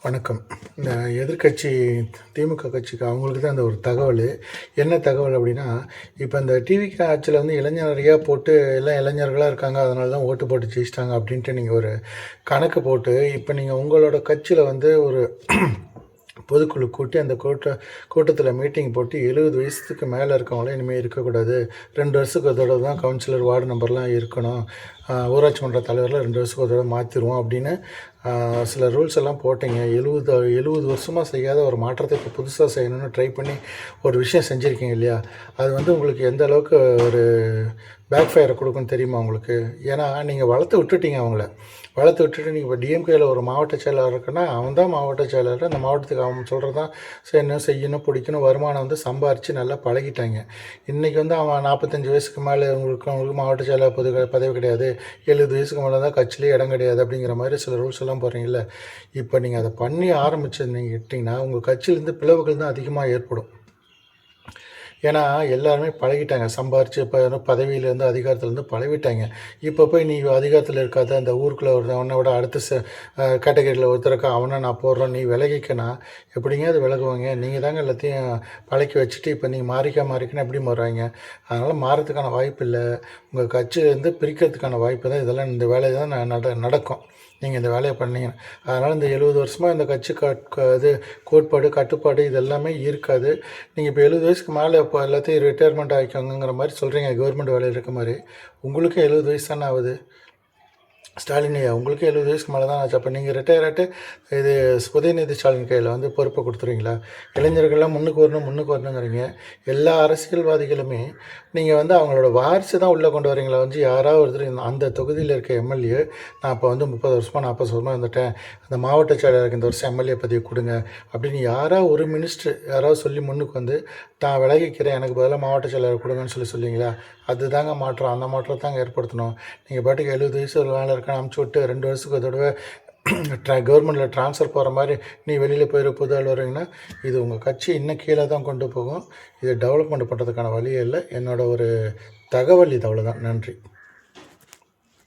வணக்கம். இந்த எதிர்க்கட்சி திமுக கட்சிக்கு அவங்களுக்கு தான் அந்த ஒரு தகவல். என்ன தகவல் அப்படின்னா, இப்போ இந்த டிவிக்கு ஆட்சியில் வந்து இளைஞர் நிறையா போட்டு எல்லாம் இளைஞர்களாக இருக்காங்க, அதனால தான் ஓட்டு போட்டு ஜெயிச்சிட்டாங்க அப்படின்ட்டு நீங்கள் ஒரு கணக்கு போட்டு, இப்போ நீங்கள் உங்களோட கட்சியில் வந்து ஒரு பொதுக்குழு கூட்டி அந்த கூட்டத்தில் மீட்டிங் போட்டு 70 வயசுக்கு மேலே இருக்கவங்களாம் இனிமேல் இருக்கக்கூடாது. 2 வருஷத்துக்கு ஒரு தடவை தான் கவுன்சிலர், வார்டு நம்பர்லாம் இருக்கணும். ஊராட்சி மன்ற தலைவரில் 2 வருஷத்துக்கு ஒரு தடவை மாற்றிடுவோம் அப்படின்னு சில ரூல்ஸ் எல்லாம் போட்டிங்க. 70 வருஷமாக செய்யாத ஒரு மாற்றத்தை இப்போ புதுசாக செய்யணும்னு ட்ரை பண்ணி ஒரு விஷயம் செஞ்சுருக்கீங்க இல்லையா? அது வந்து உங்களுக்கு எந்த அளவுக்கு ஒரு பேக் ஃபயரை கொடுக்குன்னு தெரியுமா உங்களுக்கு? ஏன்னா நீங்கள் வளர்த்து விட்டுட்டீங்க அவங்கள. வளர்த்து விட்டுட்டு நீங்கள் இப்போ டிஎம்கேயில் ஒரு மாவட்ட செயலாளர் இருக்குன்னா, அவன் தான் மாவட்ட செயலாளர். அந்த மாவட்டத்துக்கு அவன் சொல்கிறது தான் செய்யணும், பிடிக்கணும். வருமானம் வந்து சம்பாரித்து நல்லா பழகிட்டாங்க. இன்றைக்கி வந்து அவன் 45 வயசுக்கு மேலே உங்களுக்கு மாவட்ட செயலாளர் பதவி கிடையாது, 70 வயசுக்கு மேலே தான் கட்சியிலே இடம் கிடையாது அப்படிங்கிற மாதிரி சில ரூல்ஸ் எல்லாம் போடுறீங்கல்ல. இப்போ நீங்கள் அதை பண்ணி ஆரம்பிச்சிட்டிங்கன்னா உங்கள் கட்சியிலேருந்து பிளவுகள் தான் அதிகமாக ஏற்படும். ஏன்னா எல்லாருமே பழகிட்டாங்க, சம்பாரித்து இப்போ பதவியிலேருந்து அதிகாரத்துலேருந்து பழகிட்டாங்க. இப்போ போய் நீ அதிகாரத்தில் இருக்காத அந்த ஊருக்குள்ளே ஒருத்தவனை விட அடுத்த கேட்டகரியில் ஒருத்தருக்கா அவனை நான் போடுறேன், நீ விலகிக்கனா எப்படிங்க அது விலகுவாங்க? நீங்கள் தாங்க எல்லாத்தையும் பழக்கி வச்சுட்டு இப்போ நீங்கள் மாறிக்கன்னு எப்படி மாறுவாங்க? அதனால் மாறதுக்கான வாய்ப்பு இல்லை. உங்கள் கட்சியிலேருந்து பிரிக்கிறதுக்கான வாய்ப்பு தான் இதெல்லாம், இந்த வேலையை தான் நடக்கும் நீங்கள் இந்த வேலையை பண்ணீங்க. அதனால் இந்த 70 வருஷமாக இந்த கட்சி இது கோட்பாடு, கட்டுப்பாடு இதெல்லாமே இருக்காது. நீங்கள் இப்போ 70 வயசுக்கு மேலே இப்போ எல்லாத்தையும் ரிட்டையர்மெண்ட் ஆகிக்கோங்கிற மாதிரி சொல்கிறீங்க, கவர்மெண்ட் வேலையில் இருக்க மாதிரி. உங்களுக்கும் 70 வயசு தானே ஆகுது ஸ்டாலின் ஐயா, உங்களுக்கு 70 வயசுக்கு மேலே தான் ஆச்சு. அப்போ நீங்கள் ரிட்டையர் ஆகிட்டு இது உதயநிதி ஸ்டாலின் கையில் வந்து பொறுப்பை கொடுத்துருவீங்களா? இளைஞர்கள்லாம் முன்னுக்கு வரணுங்கிறீங்க. எல்லா அரசியல்வாதிகளுமே நீங்கள் வந்து அவங்களோட வாரிசு தான் உள்ளே கொண்டு வரீங்களா? வந்து யாராவது ஒருத்தர் அந்த தொகுதியில் இருக்க எம்எல்ஏ, நான் இப்போ வந்து 30 வருஷமாக 40 வருஷமாக இருந்துட்டேன், அந்த மாவட்ட செயலாளருக்கு இந்த வருஷம் எம்எல்ஏ பதவி கொடுங்க அப்படின்னு யாராவது ஒரு மினிஸ்டர் யாராவது சொல்லி முன்னுக்கு வந்து நான் விலகிக்கிறேன், எனக்கு பதிலாக மாவட்ட செயலாளர் கொடுங்கன்னு சொல்லுவீங்களா? அதுதாங்க மாற்றம். அந்த மாற்றத்தை தாங்க ஏற்படுத்தணும். நீங்கள் பாட்டுக்கு 70 வயசு வேலை இருக்கான்னு அமுச்சு விட்டு 2 வருஷத்துக்கு ஒரு தடவை கவர்மெண்ட்டில் ட்ரான்ஸ்ஃபர் போகிற மாதிரி நீ வெளியில் போயிரு புது ஆள் வருவீங்கன்னா, இது உங்கள் கட்சி இன்னும் கீழே தான் கொண்டு போகும். இது டெவலப்மெண்ட் பண்ணுறதுக்கான வழியே இல்லை. என்னோடய ஒரு தகவல் இது, அவ்வளோதான். நன்றி.